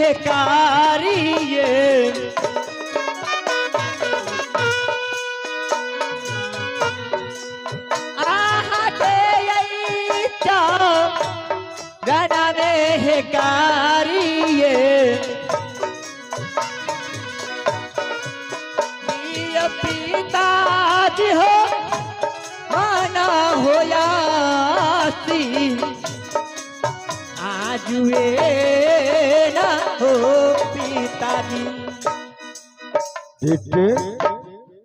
है कारी ये गाना में है कारी ये पिताजी हो माना हो यासी आज ना हो पिताजी। बेटे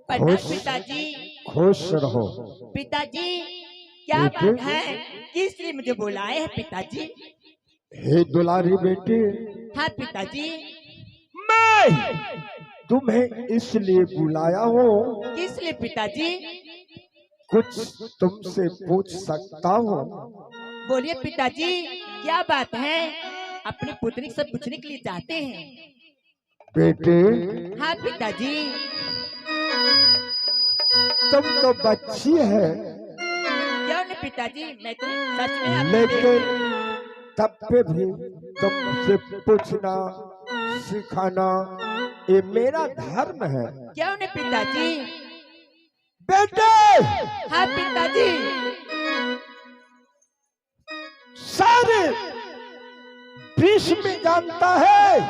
पिताजी खुश रहो। पिताजी क्या बात है, किस लिए मुझे बुलाए हैं पिताजी? हे दुलारी बेटी। हाँ पिताजी। मैं तुम्हें इसलिए बुलाया हूँ। किस लिए पिताजी? कुछ तुमसे पूछ सकता हूँ? बोलिए पिताजी, क्या बात है? अपनी पुत्री से पूछने के लिए चाहते हैं। बेटे। हाँ पिताजी। तुम तो बच्ची है। क्यों नहीं पिताजी, मैं तो सच में लेकिन तब पे भी तुमसे पूछना सिखाना ये मेरा धर्म है। क्यों नहीं पिताजी? बेटे। हाँ पिताजी। सारे विश्व में जानता है।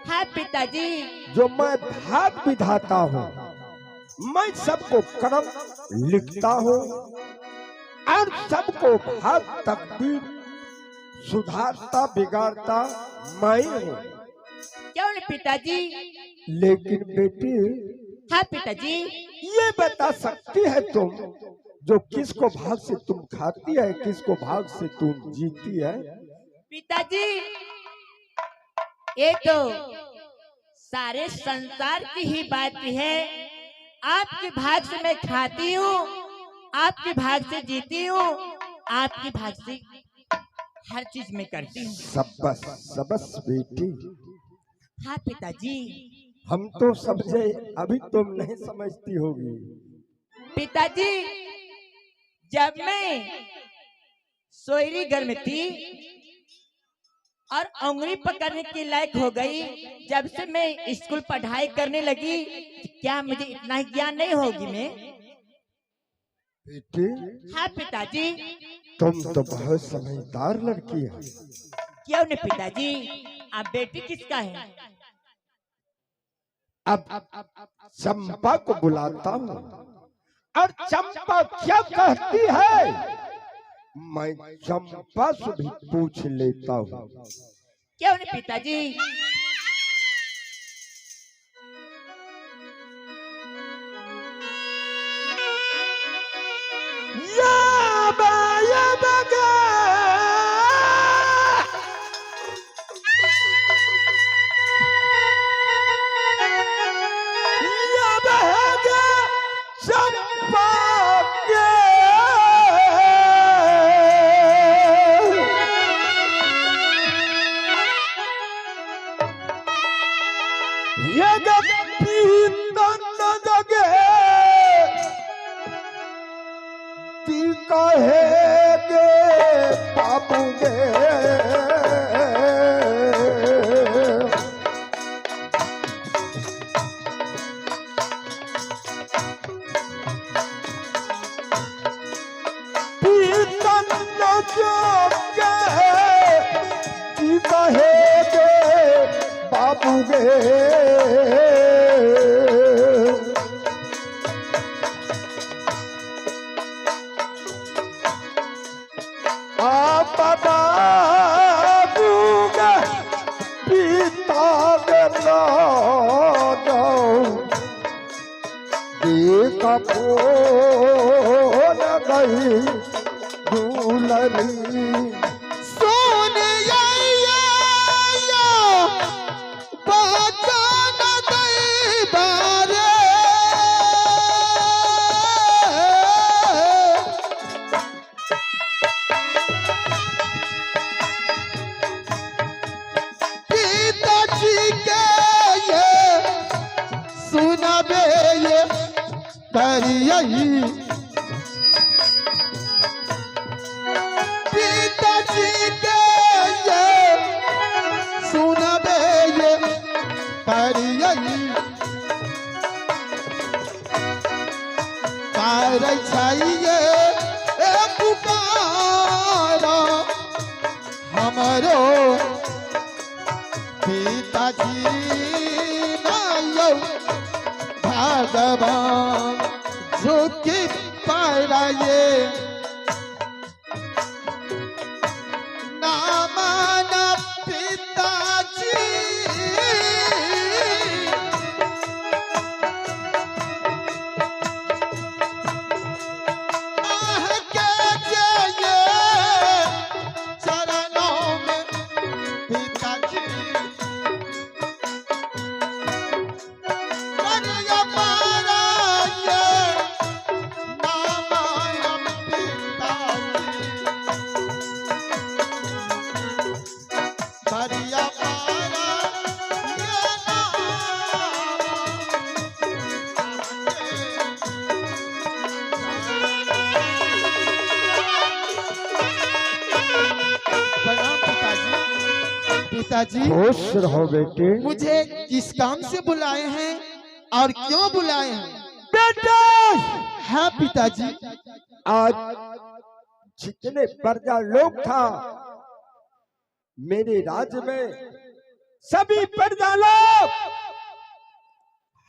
हाँ पिताजी। जो मैं भाग विधाता हूँ, मैं सबको कर्म लिखता हूँ और सबको भाग तकदीर सुधारता बिगाड़ता मैं हूँ। क्यों नहीं पिताजी? लेकिन बेटी। हाँ पिताजी। ये बता सकती है तुम जो किसको भाग से तुम खाती है, किसको भाग से तुम जीती है? पिताजी ये तो सारे संसार की ही बात है। आपके भाग से मैं खाती हूँ, आपके भाग से जीती हूँ, आपके भाग से हर चीज में करती हूँ। सबस सबस बेटी। हाँ पिताजी। हम तो समझे, अभी तुम नहीं समझती होगी। पिताजी जब मैं सोयरी घर में थी और उंगली पकड़ने के लायक हो गई, जब से मैं स्कूल पढ़ाई करने लगी, क्या मुझे इतना ज्ञान नहीं होगी मैं? बेटी। हाँ पिताजी। तुम तो बहुत समझदार लड़की है। क्यों नहीं पिताजी? आप बेटी किसका है? अब चंपा को बुलाता हूँ और चंपा क्या कहती है मैं चंपा से भी पूछ लेता हूँ। क्यों नहीं पिताजी? कहेगे बाबूगे कहेगे बाबूगे कपूर गई दूलरी सोने बचन दई बारे पिताजी के ये सुनबे ये करियही पिताजी के ये सुनबे आर छाइए ए पुकारो हमरो पिताजी नायो भगवान झुकी पड़ाए नामान पिताजी आह के जये चरणों में पिताजी कन्या पाराये नामान पिताजी करिया पारा ये प्रणाम पिताजी। पिताजी खुश रहो बेटे। मुझे किस काम से बुलाए हैं और क्यों बुलाए हैं? बेटे हाँ पिताजी। आज जितने प्रजा लोग था मेरे राज्य में, सभी प्रजा लोग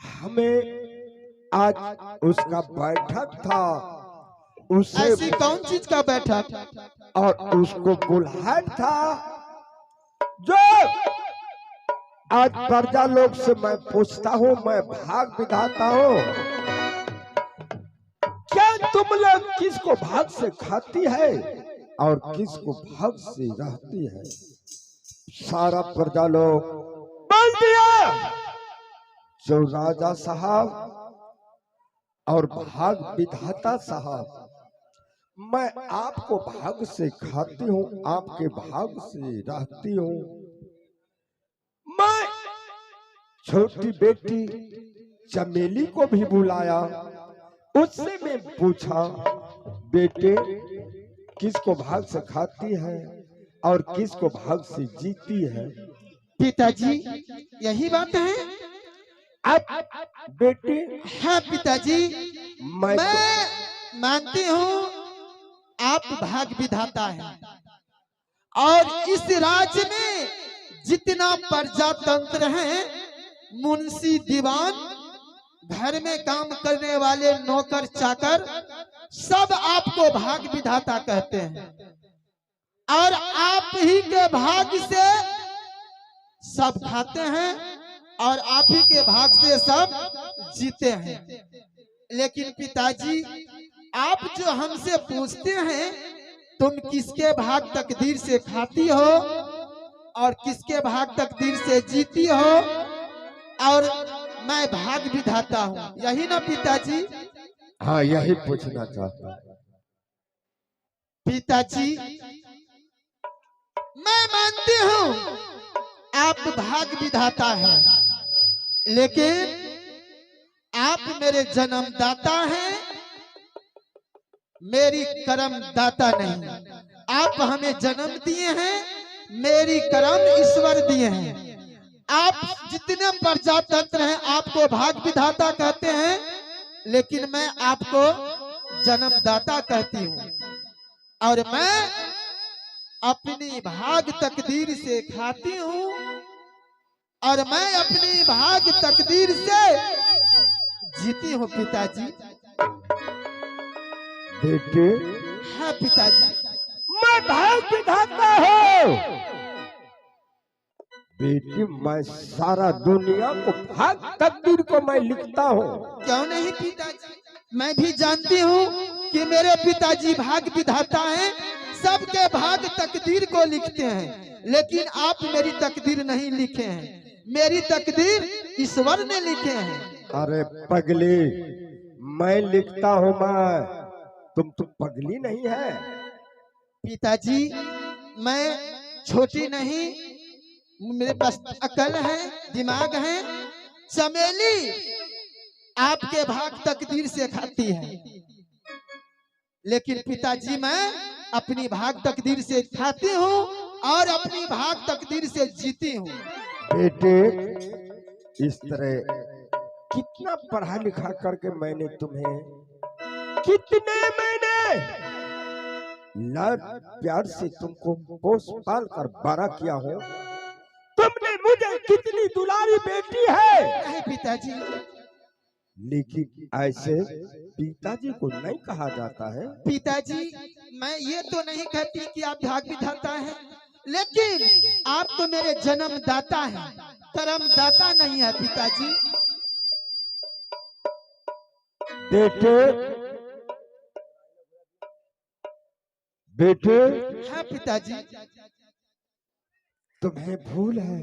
हमें आज उसका बैठक था, उसे ऐसी कौन चीज का बैठक? और उसको बुलाया था। जो आज प्रजा लोग से मैं पूछता हूँ, मैं भाग बिठाता हूँ, क्या तुम लोग किसको भाग से खाती है और किसको भाग से रहती है? सारा प्रजा लोग बोल दिया जो राजा साहब और भाग विधाता साहब, मैं आपको भाग से खाती हूँ, आपके भाग से रहती हूँ। मैं छोटी बेटी चमेली को भी बुलाया, उससे मैं पूछा, बेटे किसको भाग से खाती है और किसको भाग से जीती है? पिताजी यही बात है। अब बेटे हाँ पिताजी, मैं मानती हूँ आप भाग विधाता हैं और इस राज्य में जितना प्रजातंत्र है, मुंशी दीवान, घर में काम करने वाले नौकर चाकर, सब आपको भाग विधाता कहते हैं और आप ही के भाग से सब खाते हैं और आप ही के भाग से सब जीते हैं। लेकिन पिताजी आप जो हमसे पूछते हैं तुम किसके भाग तकदीर से खाती हो और किसके भाग तकदीर से जीती हो, और मैं भाग विधाता हूँ, यही ना पिताजी? हाँ यही पूछना चाहता हूँ। पिताजी मैं मानती हूँ आप भाग विधाता हैं, लेकिन आप मेरे जन्मदाता हैं, मेरी कर्म दाता नहीं। आप हमें जन्म दिए हैं, मेरी कर्म ईश्वर दिए हैं। आप जितने प्रजातंत्र हैं आपको भाग विधाता कहते हैं, लेकिन मैं आपको जन्मदाता कहती हूँ और मैं अपनी भाग तकदीर से खाती हूँ और मैं अपनी भाग तकदीर से जीती हूँ पिताजी। बेटे हाँ पिताजी। मैं भाग विधाता हूँ। बेटी मैं सारा दुनिया को भाग तकदीर को मैं लिखता हूँ। क्यों नहीं पिताजी, मैं भी जानती हूँ कि मेरे पिताजी भाग विधाता हैं, सबके भाग तकदीर को लिखते हैं, लेकिन आप मेरी तकदीर नहीं लिखे हैं, मेरी तकदीर ईश्वर ने लिखे हैं। अरे पगली, मैं लिखता हूँ मैं, तुम तो पगली नहीं है। पिताजी मैं छोटी नहीं, मेरे पास अकल है, दिमाग है। चमेली आपके भाग तकदीर से खाती है, लेकिन पिताजी मैं अपनी भाग तकदीर से खाती हूँ और अपनी भाग तकदीर से जीती हूँ। बेटे इस तरह कितना पढ़ा लिखा करके मैंने तुम्हें कितने महीने लाड प्यार से तुमको पोस पाल कर बड़ा किया हो। तुमने मुझे कितनी दुलारी बेटी है। नहीं पिताजी, लेकिन ऐसे पिताजी को नहीं कहा जाता है। पिताजी मैं ये तो नहीं कहती कि आप भाग विधाता हैं, लेकिन आप तो मेरे जन्मदाता हैं, कर्मदाता नहीं है पिताजी। बेटे बेटे हाँ पिताजी, तुम्हें भूल है,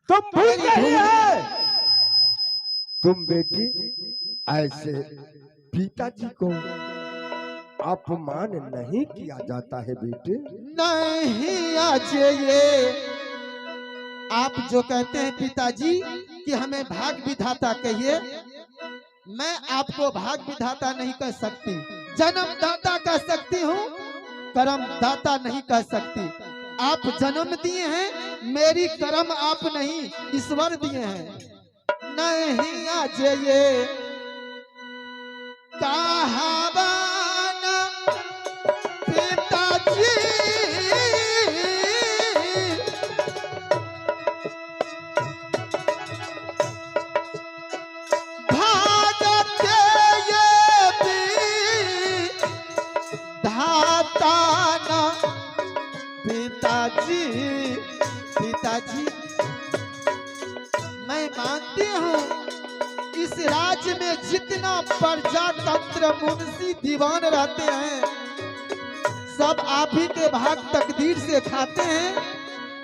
तुम भूल गई है। तुम बेटी ऐसे पिताजी को अपमान नहीं किया जाता है बेटे। नहीं आज ये आप जो कहते हैं पिताजी कि हमें भाग विधाता कहिए, मैं आपको भाग विधाता नहीं कह सकती, जन्मदाता कह सकती हूँ, कर्मदाता नहीं कह सकती। आप जन्म दिए हैं, मेरी कर्म आप नहीं ईश्वर दिए हैं। नहीं आज ये कहावाना पिताजी भागते ये भी धाता ना पिताजी। पिताजी मैं मानती हूँ इस राज्य में जितना प्रजातंत्र मुंशी दीवान रहते हैं, सब आप ही के भाग तकदीर से खाते हैं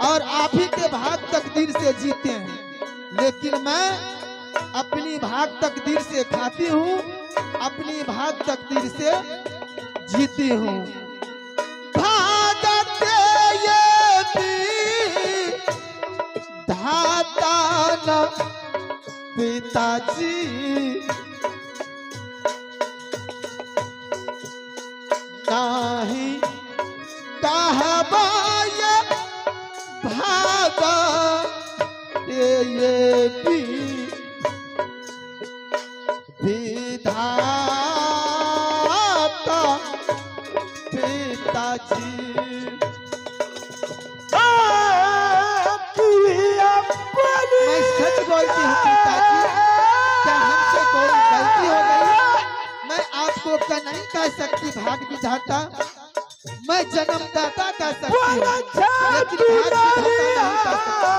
और आप ही के भाग तकदीर से जीते हैं। लेकिन मैं अपनी भाग तकदीर से खाती हूँ, अपनी भाग तकदीर से जीती हूँ। भागते ये भी धाता न पिताजी। नाही कहबा ये भागा ये भी विधाता पिताजी। मैं सच बोलती हूँ पिताजी, क्या हमसे कोई गलती हो गई? मैं आपको का नहीं कह सकती भाग विधाता, मैं जन्मदाता कह सकती हूँ, लेकिन भाग विधाता नहीं कह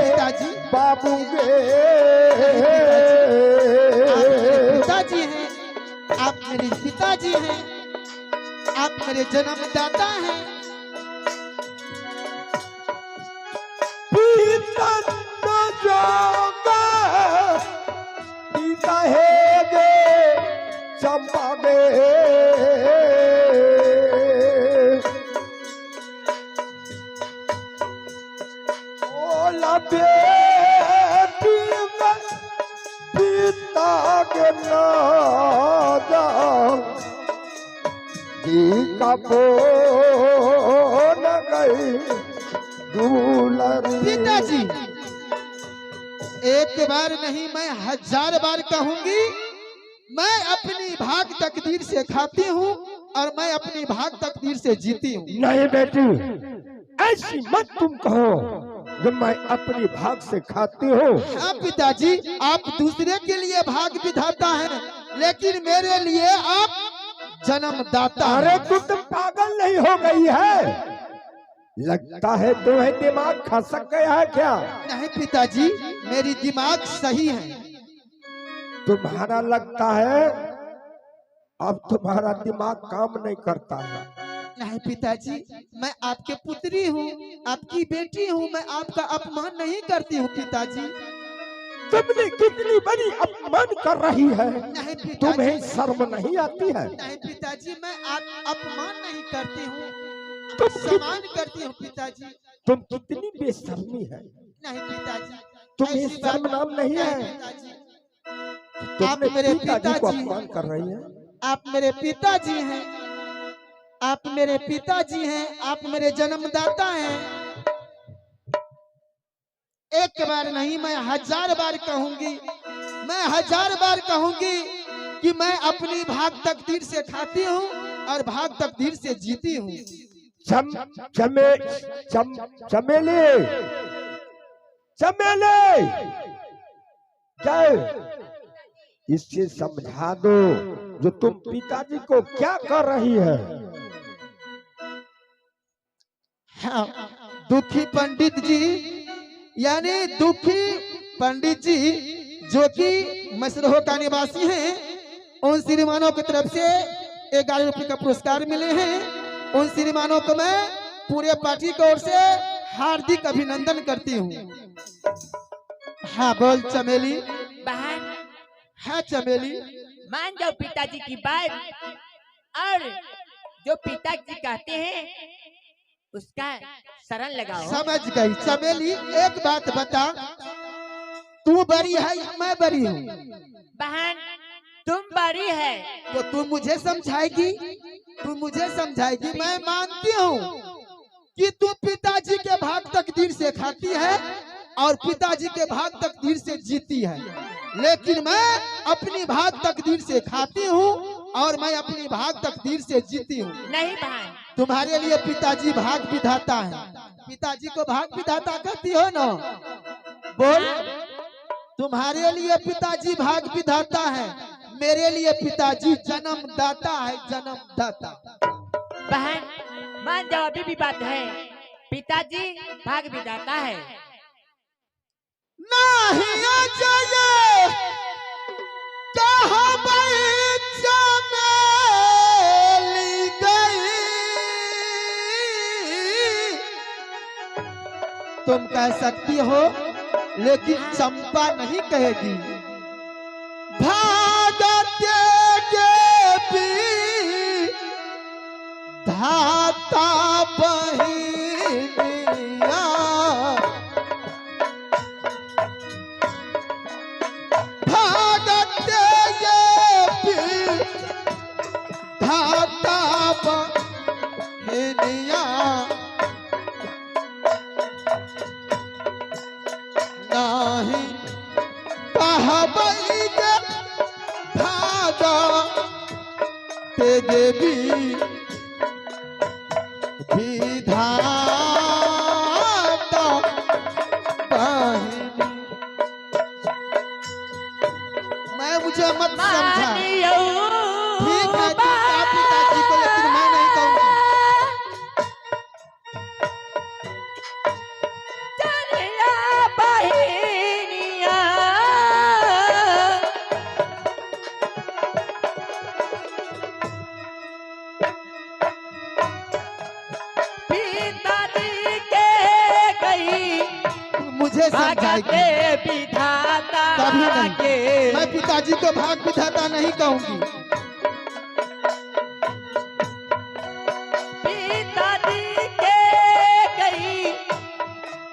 पिताजी। बाबू पिताजी हैं, आप मेरे पिताजी हैं, आप मेरे जन्मदाता हैं। पिता न जागा पिता है गे चंपा गे ओला बेटी पिता के नादा का न गई दुलारी। पिताजी एक बार नहीं मैं 1000 बार कहूंगी, मैं अपनी भाग तकदीर से खाती हूँ और मैं अपनी भाग तकदीर से जीती हूँ। नहीं बेटी, ऐसी मत तुम कहो जब मैं अपनी भाग से खाती हूँ। हाँ पिताजी, आप दूसरे के लिए भाग विधाता हैं, लेकिन मेरे लिए आप जन्मदाता। अरे तुम पागल नहीं हो गई है? लगता है तुम्हें दिमाग खसक गया है क्या? नहीं पिताजी, मेरी दिमाग सही है। तुम्हारा लगता है अब तुम्हारा दिमाग काम नहीं करता है। नहीं पिताजी, मैं आपके पुत्री हूँ, आपकी बेटी हूँ, मैं आपका अपमान नहीं करती हूँ पिताजी। तुमने कितनी बड़ी अपमान कर रही है, नहीं पिताजी, तुम्हें शर्म नहीं आती है? नहीं पिताजी, मैं अपमान नहीं करती हूँ, तुम सम्मान करती हूँ पिताजी। तुम कितनी बेशर्मी है। नहीं पिताजी, तुम्हें ऐसी बात शर्म नाम नहीं है? पिताजी। तुमने मेरे पिताजी को पिताजी अपमान कर रही है। आप मेरे पिताजी हैं, आप मेरे पिताजी हैं, आप मेरे जन्मदाता हैं। एक बार नहीं, मैं 1000 बार कहूंगी, मैं 1000 बार कहूंगी कि मैं अपनी भाग तकदीर से खाती हूँ और भाग तकदीर से जीती हूँ। चमेली, चमेली, क्या इससे समझा दो जो तुम पिताजी को क्या कर रही है। हाँ, दुखी पंडित जी, यानी दुखी पंडित जी जो कि मसरहो का निवासी हैं, उन श्रीमानों की तरफ से 11 रुपये का पुरस्कार मिले हैं। उन श्रीमानों को मैं पूरे पार्टी की ओर से हार्दिक अभिनंदन करती हूँ। हाँ बोल चमेली। बहन हाँ चमेली, मान जाओ पिताजी की बात, और जो पिताजी कहते हैं उसका शरण लगाओ। समझ गई चमेली। एक बात बता, तू बड़ी है या मैं बड़ी हूँ? बहन तुम बड़ी है तो तू मुझे समझाएगी, तू मुझे समझाएगी। मैं मानती हूँ कि तू पिताजी के भाग तकदीर से खाती है और पिताजी के भाग तकदीर से जीती है, लेकिन मैं अपनी भाग तकदीर से खाती हूँ और मैं अपनी भाग तकदीर से जीती हूँ। नहीं बहन, तुम्हारे लिए पिताजी भाग विधाता है। पिताजी को भाग विधाता कहती हो ना? बोल। तुम्हारे लिए पिताजी भाग विधाता है, मेरे लिए पिताजी जन्मदाता है, जन्मदाता। बहन मान जाओ अभी भी बात है, पिताजी भाग विधाता है। नहीं अजय कहाँ गई चमेली गई, तुम कह सकती हो लेकिन चंपा नहीं कहेगी। भागते के भी धाता बहिनिया, भागते ये भी धाता बहिनिया, नहीं कहबई के भागा तेरे भी विधाता बहिनी। मैं मुझे मत समझा, ठीक है तू कहा पिताजी को, लेकिन मैं नहीं कहूँगी। मुझे समझाएगी विधाता कभी नहीं, के मैं पिताजी को भाग विधाता नहीं कहूंगी। पिताजी के गई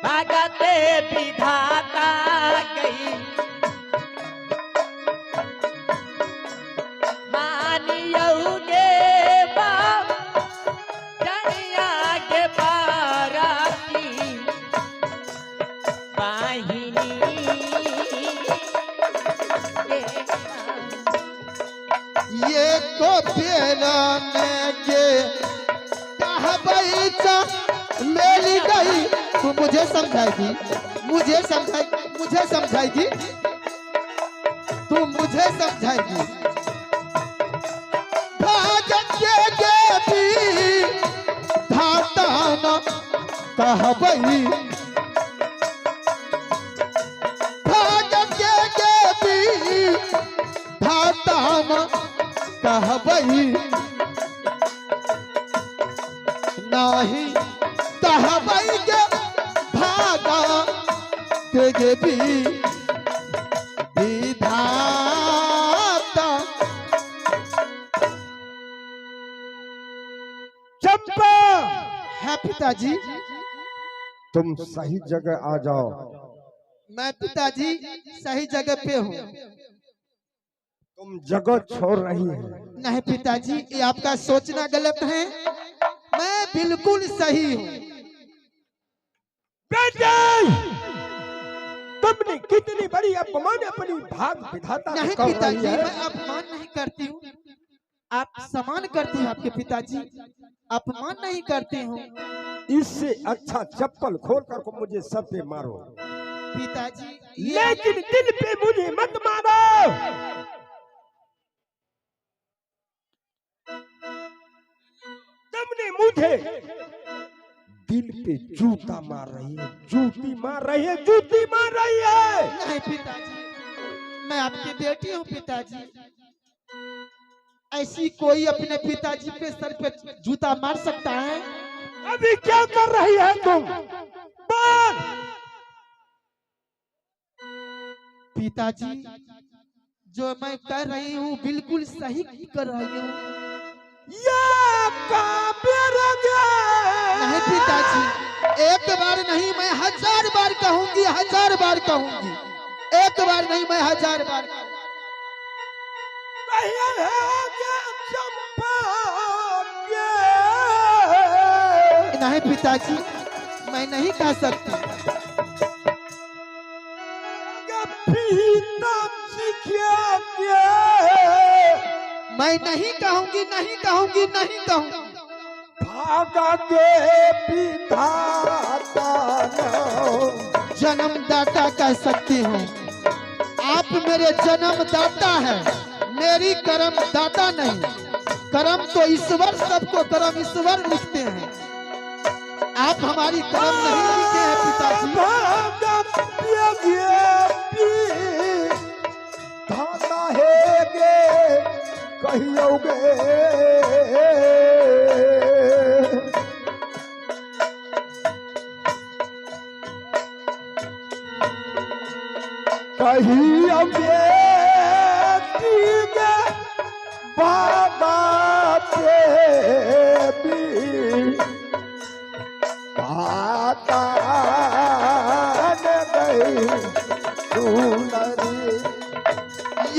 भागते विधाता गई, मानियोगे बाप जनिया के बारा की वाहिनी ये को बेलाने के कहबई चमेली गई, तू मुझे समझाएगी, मुझे समझाएगी, मुझे समझाएगी, तू मुझे समझाएगी। भागते के भी धाता न कहबई, भागते के भी धाता न कहबई, नहीं कहबई के भागा तेरे भी विधाता। चंपा, है पिताजी। तुम सही जगह आ जाओ। मैं पिताजी सही जगह पे हूँ। तुम जगह छोड़ रही है। नहीं पिताजी, ये आपका सोचना गलत है। मैं बिल्कुल सही हूँ। बेटे, तुमने कितनी बड़ी अपमान अपनी भाग विधाता नहीं को कर पिताजी, रही है। मैं अपमान नहीं करती हूँ। आप सम्मान करते हैं आपके पिताजी, अपमान नहीं करते हूँ। इससे अच्छा चप्पल खोल कर को मुझे सर पे मारो, पिताजी लेकिन दिल पे मुझे मत मारो। तुमने मुझे दिल पे जूता मार रही है, जूती मार रही है, जूती मार रही है। नहीं पिताजी, मैं आपकी बेटी हूँ पिताजी। ऐसी कोई अपने पिताजी पे सर पे जूता मार सकता है? अभी क्या कर रही है तुम? बोल। पिताजी, जो मैं कर रही हूँ बिल्कुल सही कर रही हूँ। नहीं पिताजी, एक बार नहीं मैं 1000 बार कहूंगी, 1000 बार कहूंगी। एक बार नहीं मैं 1000 बार कहूंगी। नहीं पिताजी, मैं नहीं कह सकती। मैं नहीं कहूंगी, नहीं कहूंगी, नहीं कहूंगी। भागा के विधाता जन्मदाता कह सकती हूँ। आप मेरे जन्मदाता हैं, मेरी कर्म दाता नहीं। कर्म तो ईश्वर, सबको कर्म ईश्वर लिखते हैं। आप हमारी कर्म नहीं लिखे हैं पिताजी। धाता है गे कहियोगे, कहियोगे बाबा देवी आता गई सुनरी।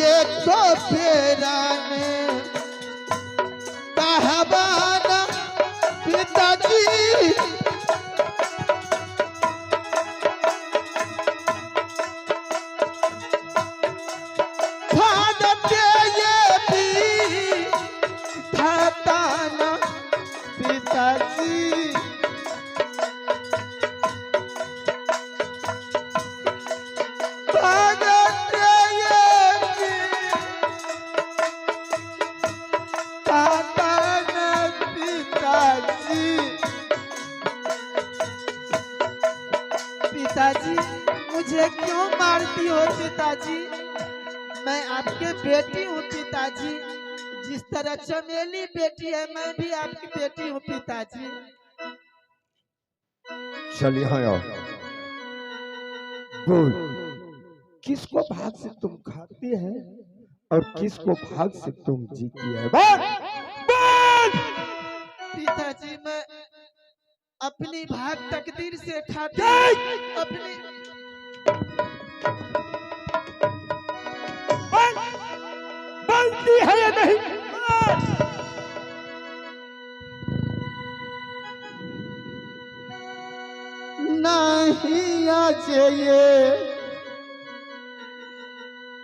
ये तो फेरा में कहवाना पिताजी। भागते ये भी धाताना पिताजी। भागते ये भी धाताना पिताजी। पिताजी, मुझे क्यों मारती हो पिताजी? मैं आपके बेटी हूँ पिताजी। जिस तरह चमेली बेटी है, मैं भी आपकी बेटी हूँ पिताजी। चल यहाँ आओ। बोल, किसको भाग से तुम खाती है और किसको भाग से तुम जीती है? बोल, बोल। पिताजी, मैं अपनी भाग तकदीर से खाती हूँ। अपनी बोलती है या नहीं? नहीं आज ये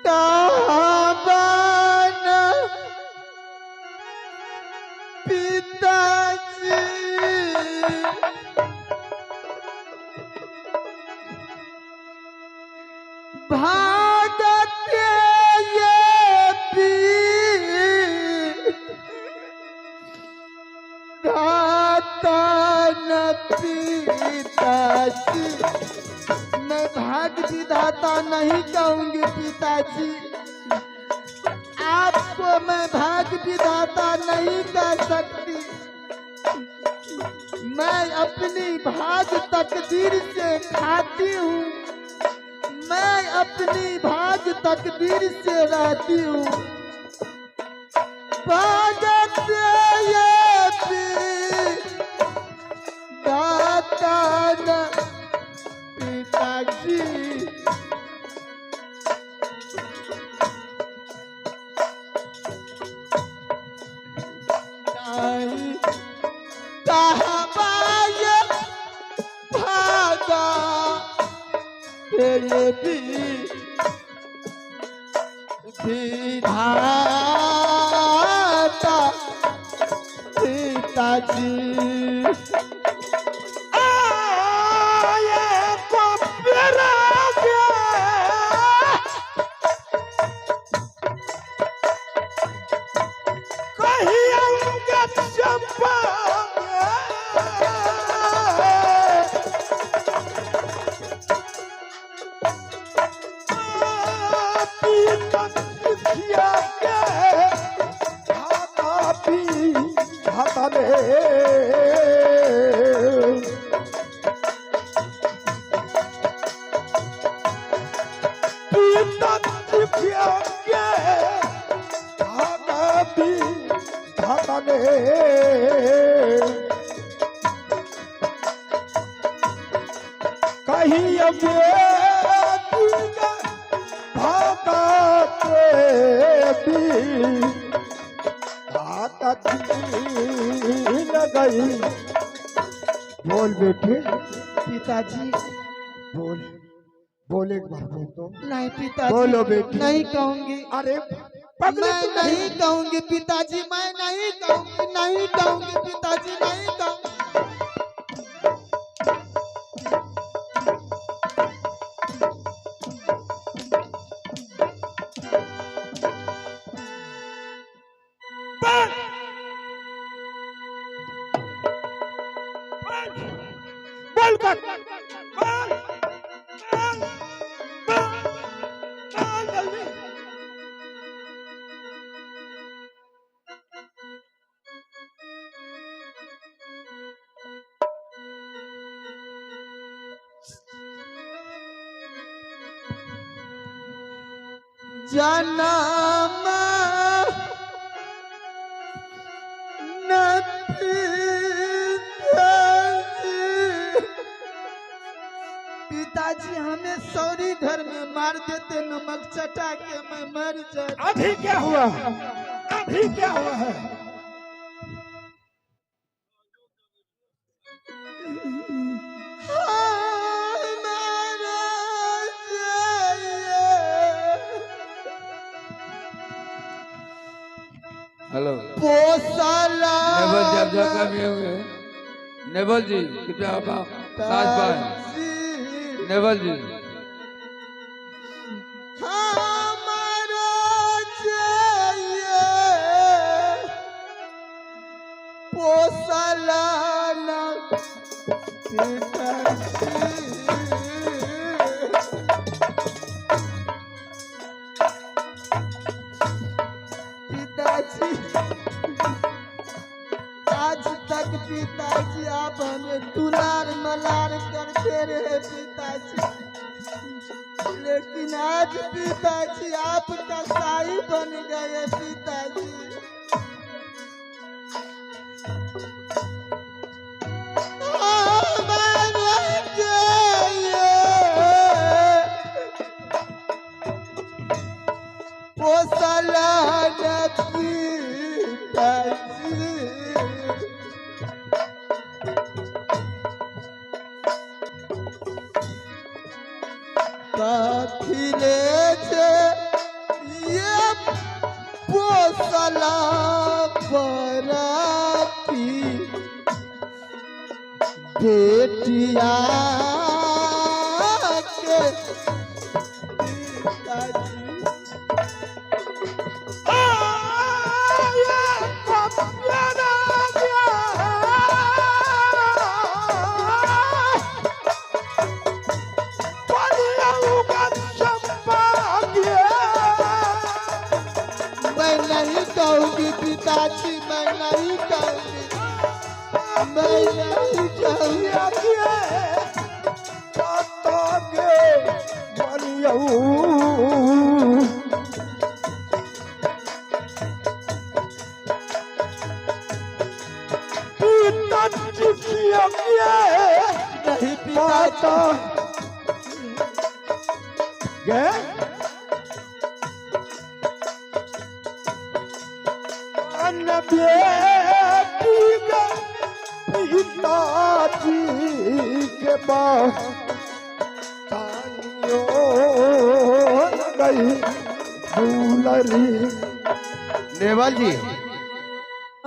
ताबन पिताजी। भागते ये भी धाता पिताजी। मैं भाग विधाता नहीं कहूंगी पिताजी। आपको मैं भाग विधाता नहीं कह सकती। मैं अपनी भाग तकदीर से खाती हूँ। मैं अपनी भाग तकदीर से रहती हूँ। भागत ये भी दाता न पिताजी। तेरे भी विधाता पिताजी। कहीं गई। बोल बेटे। पिताजी बोल बोल, एक बार बोल तो। नहीं पिताजी, बोलो बेटी। नहीं कहूंगी। अरे मैं नहीं कहूंगी पिताजी, मैं नहीं कहूंगी, नहीं कहूंगी पिताजी, नहीं कहूंगी। बोल कर जल्दी। जन्म न पिताजी, हमें सौरी घर में मार देते, नमक चटा के मैं मर जाता। अभी क्या हुआ? अभी क्या हुआ है? हेलो पोसला नेवल जी, आप जगह में हुए। नेवल जी कृपया आप साथ पाए। नेवल जी हमारा चाहिए पोसला ना पिताजी, आज तक पिताजी आप हमें दुलार मलार करते रहे पिताजी, लेकिन आज पिताजी आप कसाई बन गए पिताजी। पोसला पिताजी, कथिले छे ये पोसला बराती बेटिया के पिताजी। मैं नहीं कहूंगी पिताजी, मैं नहीं कहूंगी, मैं नहीं कहूंगी। नहीं पिताजी, पिताजी के बाद गई दुलरी।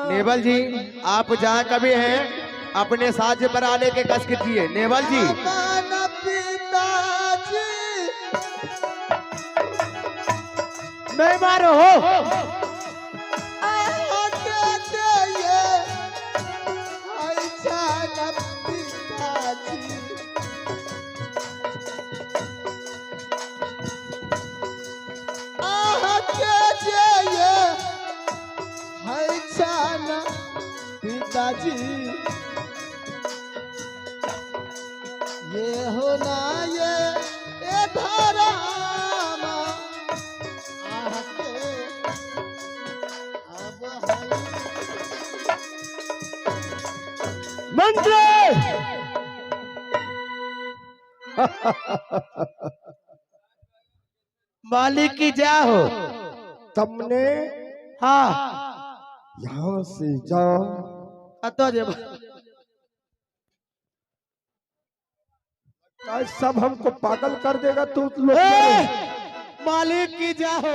नेवल जी आप जहाँ कभी हैं अपने साज पर आने के कस कीजिए। नेवल जी अमन पिताजी नहीं मारो हो। आके दिए ऐसा पिताजी आके दिए ऐसा पिताजी ये होना ये धरामा आके अब मंत्री मालिक की जय हो। तुमने हाँ यहाँ से जाओ। अतो जे सब हमको पागल कर देगा तू लोग। मालिक की जय हो।